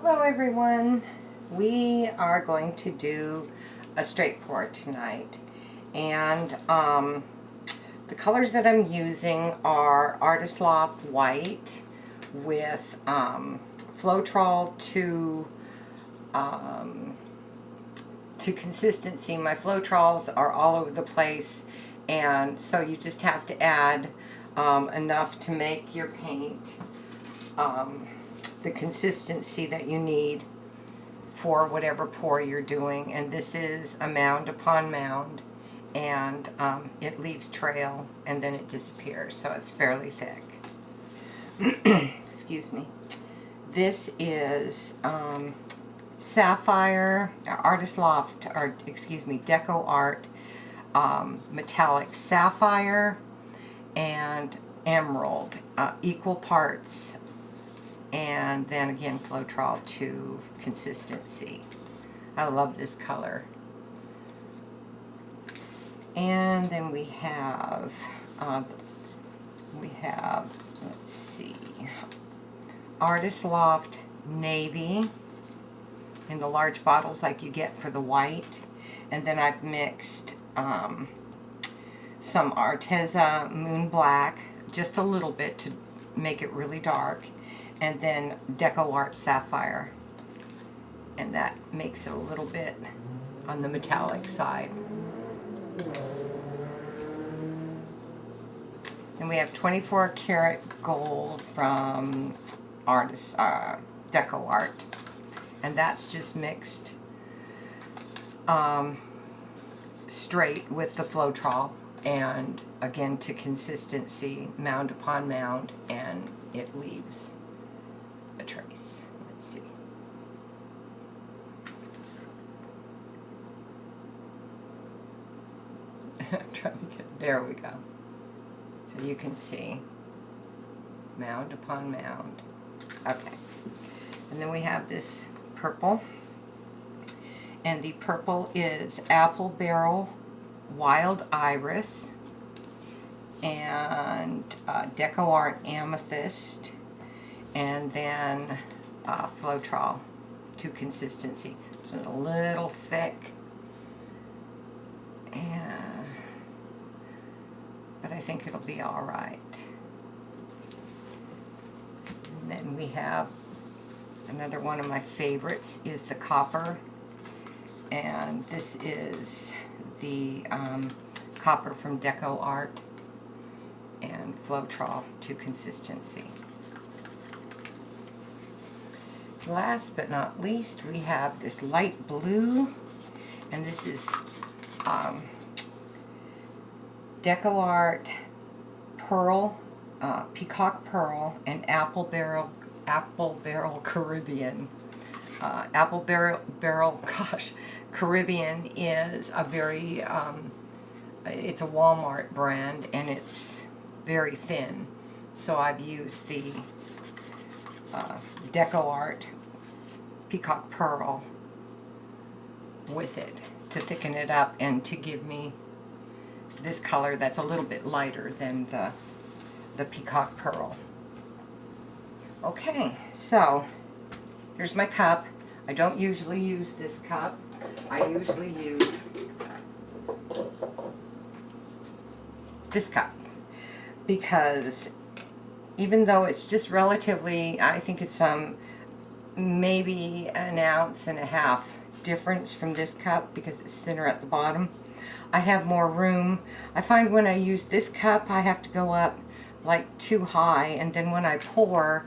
Hello everyone. We are going to do a straight pour tonight, and the colors that I'm using are Artists Loft white with Floetrol to consistency. My Floetrols are all over the place, and so you just have to add enough to make your paint the consistency that you need for whatever pour you're doing. And this is a mound upon mound, and it leaves trail and then it disappears, so it's fairly thick. Excuse me. This is Sapphire, Artist Loft, or excuse me, Deco Art metallic sapphire and emerald, equal parts, and then again Floetrol to consistency. I love this color. And then we have let's see, Artist Loft navy in the large bottles like you get for the white, and then I've mixed some Arteza moon black, just a little bit to make it really dark, and then Deco Art sapphire, and that makes it a little bit on the metallic side. And we have 24 karat gold from Deco Art, and that's just mixed straight with the Floetrol, and again to consistency, mound upon mound, and it leaves a trace. Let's see. I'm trying to get, there we go. So you can see mound upon mound. Okay. And then we have this purple, and the purple is Apple Barrel Wild Iris and Deco Art Amethyst, and then Floetrol to consistency. This one's a little thick, but I think it'll be all right. And then we have another one of my favorites is the copper, and this is the copper from Deco Art and Floetrol to consistency. Last but not least, we have this light blue, and this is Deco Art Pearl, Peacock Pearl, and Apple Barrel Caribbean. Apple Barrel, gosh, Caribbean is a very, it's a Walmart brand, and it's very thin. So I've used the Deco Art Peacock Pearl with it to thicken it up and to give me this color that's a little bit lighter than the Peacock Pearl. Okay, so here's my cup. I don't usually use this cup. I usually use this cup, because even though it's just relatively, I think it's maybe an ounce and a half difference from this cup because it's thinner at the bottom, I have more room. I find when I use this cup I have to go up like too high, and then when I pour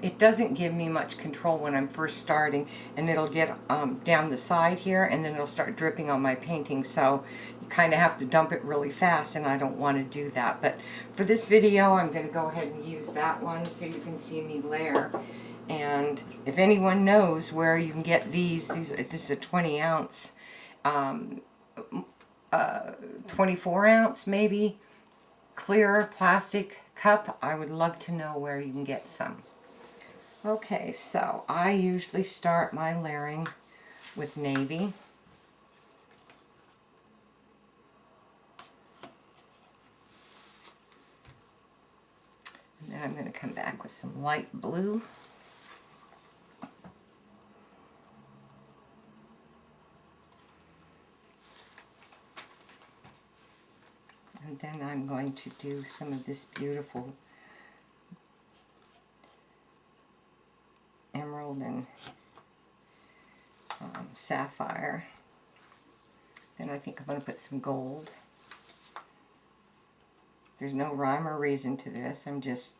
it doesn't give me much control when I'm first starting, and it'll get down the side here, and then it'll start dripping on my painting, so you kind of have to dump it really fast, and I don't want to do that. But for this video I'm going to go ahead and use that one so you can see me layer. And if anyone knows where you can get these this is a 20 ounce 24 ounce maybe clear plastic cup, I would love to know where you can get some. Okay, so I usually start my layering with navy. And then I'm going to come back with some light blue. And then I'm going to do some of this beautiful emerald and sapphire. Then I think I'm going to put some gold. There's no rhyme or reason to this. I'm just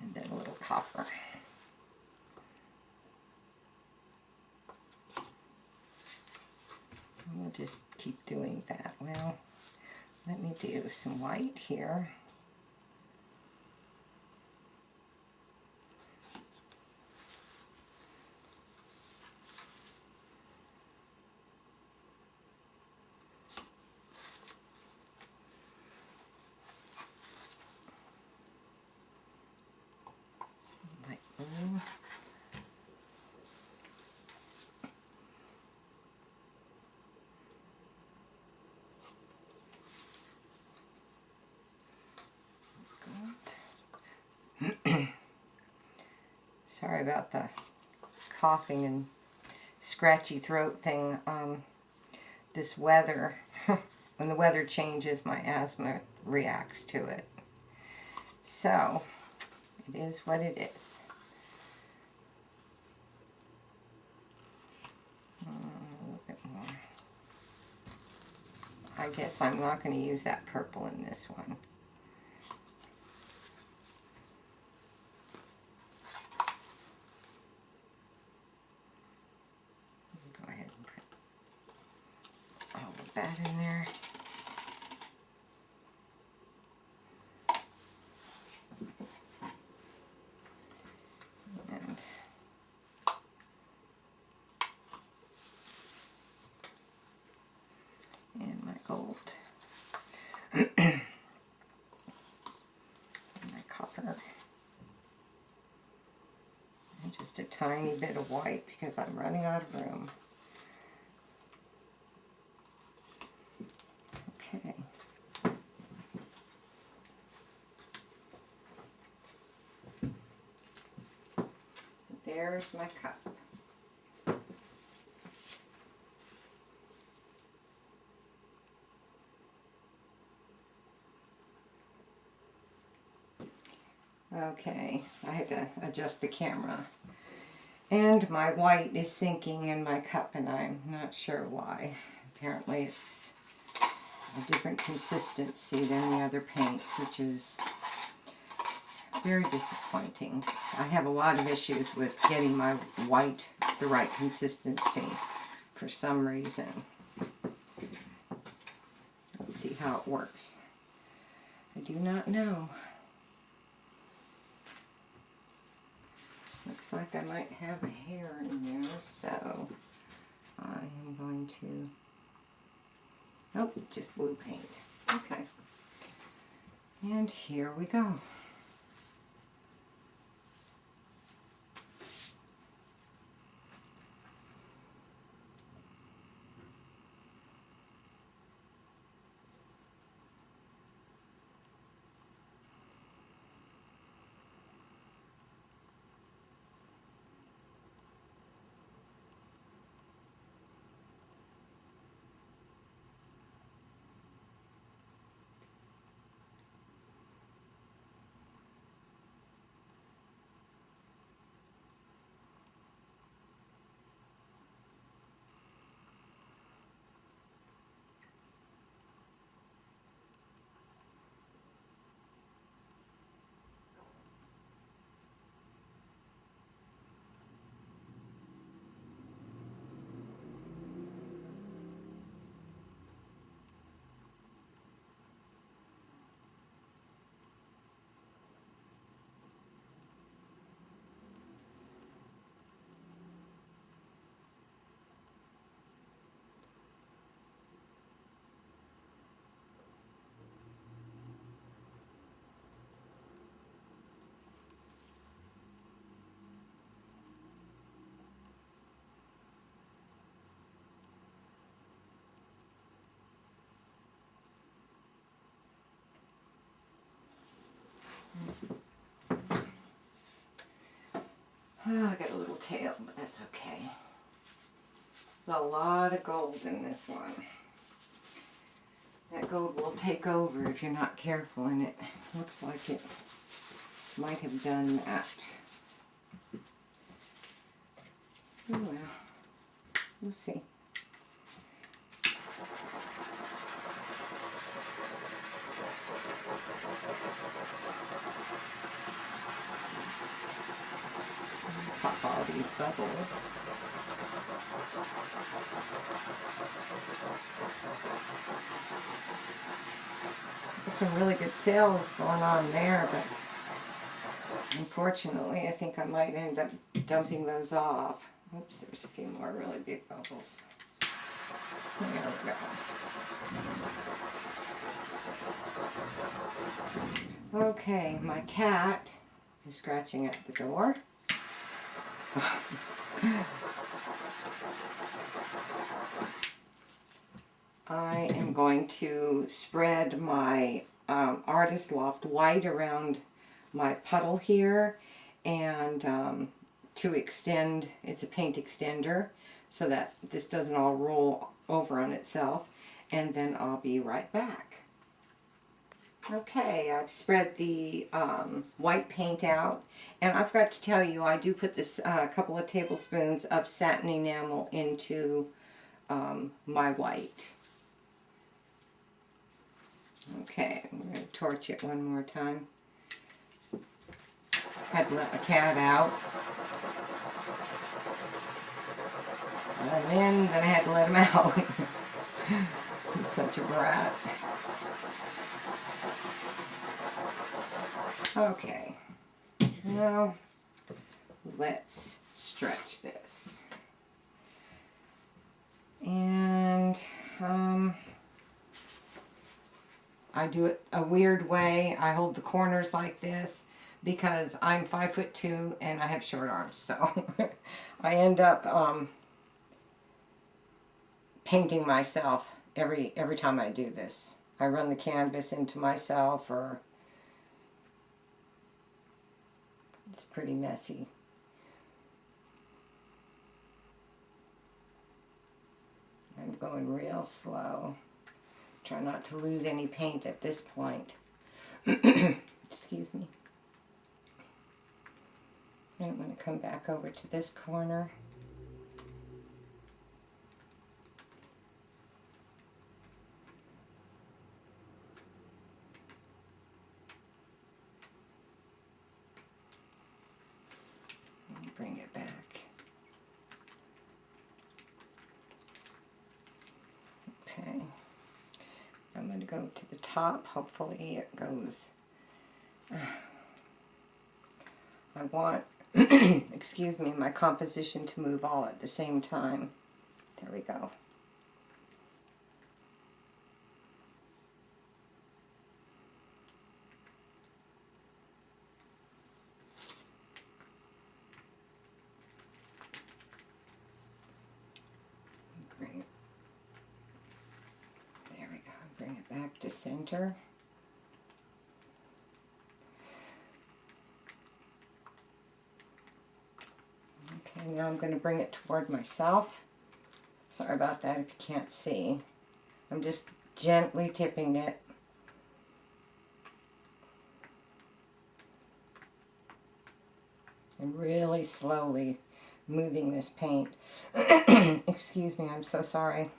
and then a little copper. And we'll just keep doing that. Well, let me do some white here. Light blue. Sorry about the coughing and scratchy throat thing. This weather, when the weather changes, my asthma reacts to it. So, it is what it is. A little bit more. I guess I'm not going to use that purple in this one. Go ahead and put all of that in there. And my gold. And my copper. And just a tiny bit of white because I'm running out of room. Okay. There's my cup. Okay, I had to adjust the camera. And my white is sinking in my cup and I'm not sure why. Apparently it's a different consistency than the other paints, which is very disappointing. I have a lot of issues with getting my white the right consistency for some reason. Let's see how it works. I do not know. Looks like I might have a hair in there, so I am going to, oh, just blue paint. Okay. And here we go. Oh, I got a little tail, but that's okay. a lot of gold in this one. That gold will take over if you're not careful, and it looks like it might have done that. Oh well, we'll see. Pop all these bubbles. Got some really good sales going on there, but unfortunately I think I might end up dumping those off. Oops, there's a few more really big bubbles. There we go. Okay, my cat is scratching at the door. I am going to spread my Artists Loft white around my puddle here, and to extend, it's a paint extender, so that this doesn't all roll over on itself, and then I'll be right back. Okay, I've spread the white paint out, and I forgot to tell you, I do put this couple of tablespoons of satin enamel into my white. Okay, I'm going to torch it one more time. Had to let my cat out. Let him in, then I had to let him out. He's such a brat. Okay, now let's stretch this. And I do it a weird way. I hold the corners like this because I'm 5'2" and I have short arms, so I end up painting myself every time I do this. I run the canvas into myself, or it's pretty messy. I'm going real slow. Try not to lose any paint at this point. Excuse me. And I'm going to come back over to this corner. And bring it back. Okay. I'm going to go to the top. Hopefully it goes. I want, excuse me, my composition to move all at the same time. There we go. There we go. Bring it back to center. Okay, now I'm going to bring it toward myself. Sorry about that if you can't see. I'm just gently tipping it. And really slowly moving this paint. Excuse me, I'm so sorry.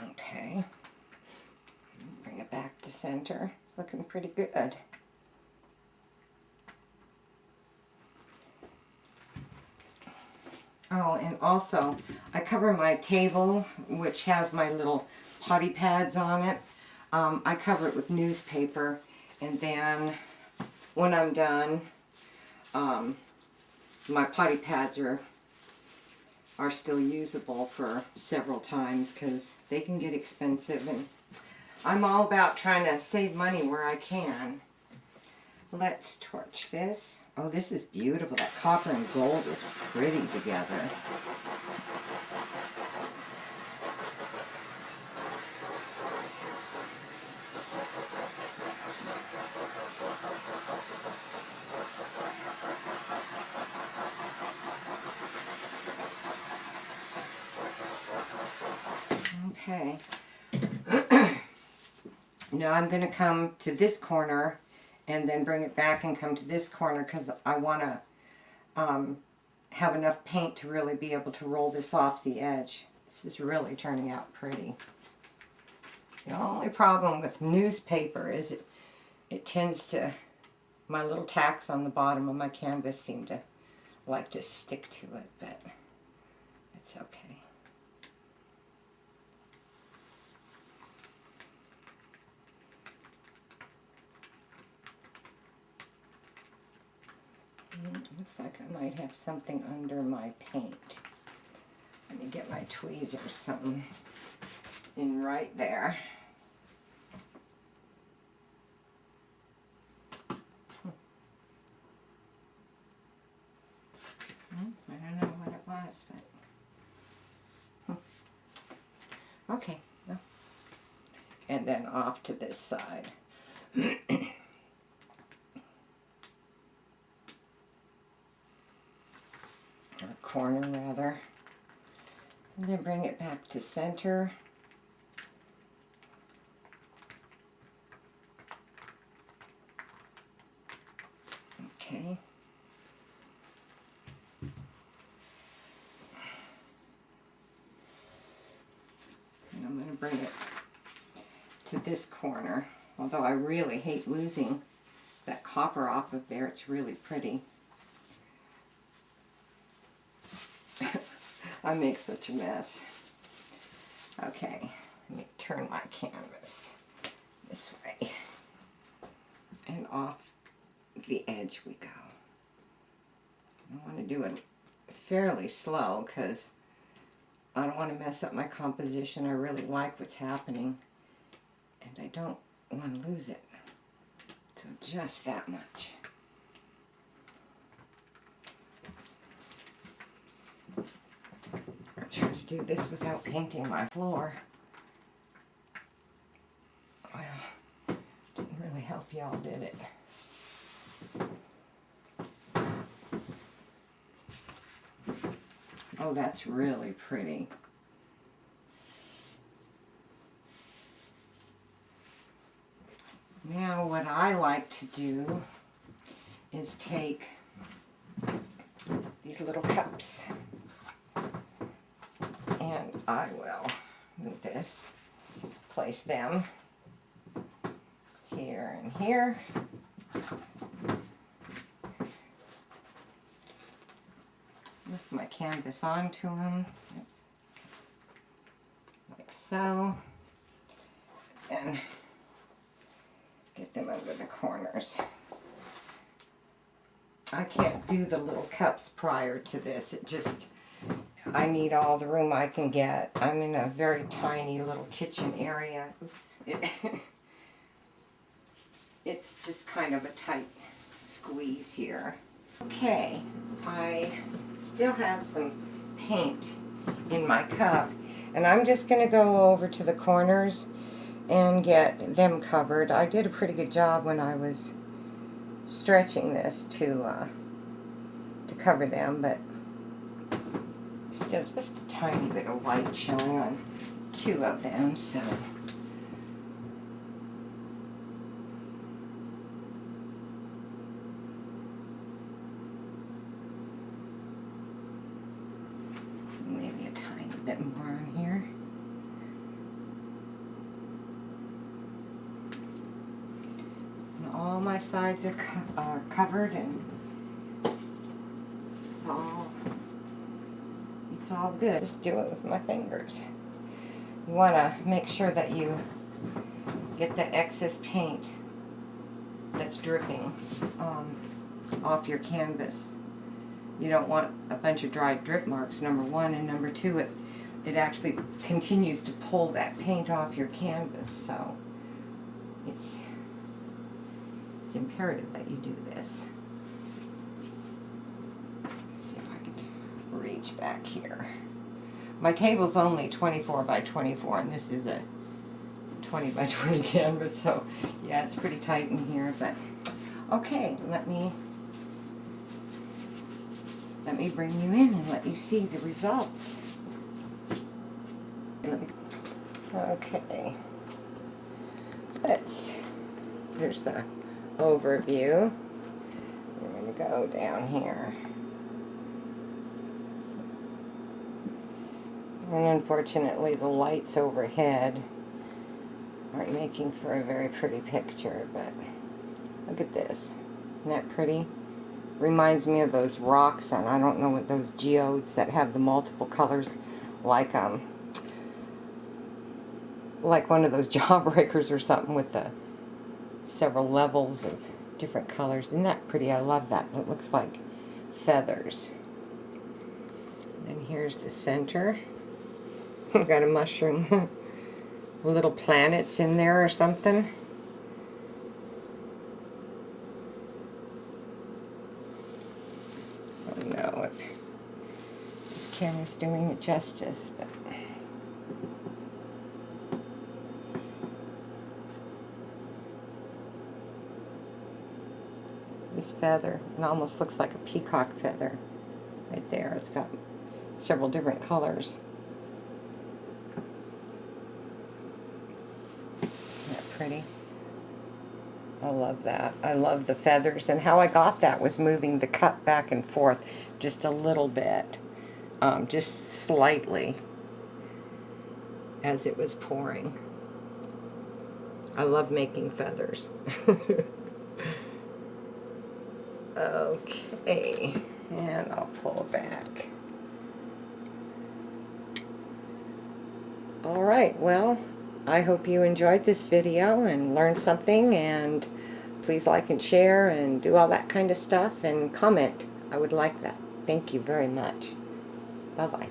Okay, bring it back to center. It's looking pretty good. Oh, and also, I cover my table, which has my little potty pads on it. I cover it with newspaper, and then when I'm done, my potty pads are still usable for several times because they can get expensive, and I'm all about trying to save money where I can. Let's torch this. Oh, this is beautiful. That copper and gold is pretty together. Now I'm going to come to this corner and then bring it back and come to this corner because I want to have enough paint to really be able to roll this off the edge. This is really turning out pretty. The only problem with newspaper is it tends to, my little tacks on the bottom of my canvas seem to like to stick to it, but it's okay. Looks like I might have something under my paint. Let me get my tweezers or something in right there. I don't know what it was, but okay. Well. And then off to this side. Or corner rather. And then bring it back to center. Okay. And I'm going to bring it to this corner, although I really hate losing that copper off of there. It's really pretty. I make such a mess. Okay, let me turn my canvas this way. And off the edge we go. I want to do it fairly slow because I don't want to mess up my composition. I really like what's happening and I don't want to lose it. So just that much. I'll try to do this without painting my floor. Well, didn't really help y'all, did it? Oh, that's really pretty. Now what I like to do is take these little cups and I will move this, place them here and here. Lift my canvas onto them, oops, like so, and get them over the corners. I can't do the little cups prior to this. It just, I need all the room I can get. I'm in a very tiny little kitchen area. Oops. It's just kind of a tight squeeze here. Okay, I still have some paint in my cup, and I'm just going to go over to the corners and get them covered. I did a pretty good job when I was stretching this to cover them, but still just a tiny bit of white showing on two of them, so maybe a tiny bit more on here. And all my sides are covered, and it's all good. Just do it with my fingers. You want to make sure that you get the excess paint that's dripping off your canvas. You don't want a bunch of dry drip marks, number one, and number two, it actually continues to pull that paint off your canvas, so it's imperative that you do this. Let's see if I can reach back here. My table's only 24 by 24, and this is a 20 by 20 canvas, so yeah, it's pretty tight in here, but okay, let me bring you in and let you see the results. Okay. Here's the overview. We're going to go down here. And unfortunately the lights overhead aren't making for a very pretty picture, but look at this. Isn't that pretty? Reminds me of those rocks, and I don't know what those geodes that have the multiple colors, like one of those jawbreakers or something with the several levels of different colors. Isn't that pretty? I love that. It looks like feathers. And here's the center. We've got a mushroom. Little planets in there or something. I don't know if this camera's doing it justice, but this feather, it almost looks like a peacock feather right there. It's got several different colors. Isn't that pretty? I love that. I love the feathers, and how I got that was moving the cup back and forth just a little bit, just slightly, as it was pouring. I love making feathers. Okay, and I'll pull back. Alright, well, I hope you enjoyed this video and learned something, and please like and share and do all that kind of stuff, and comment. I would like that. Thank you very much. Bye-bye.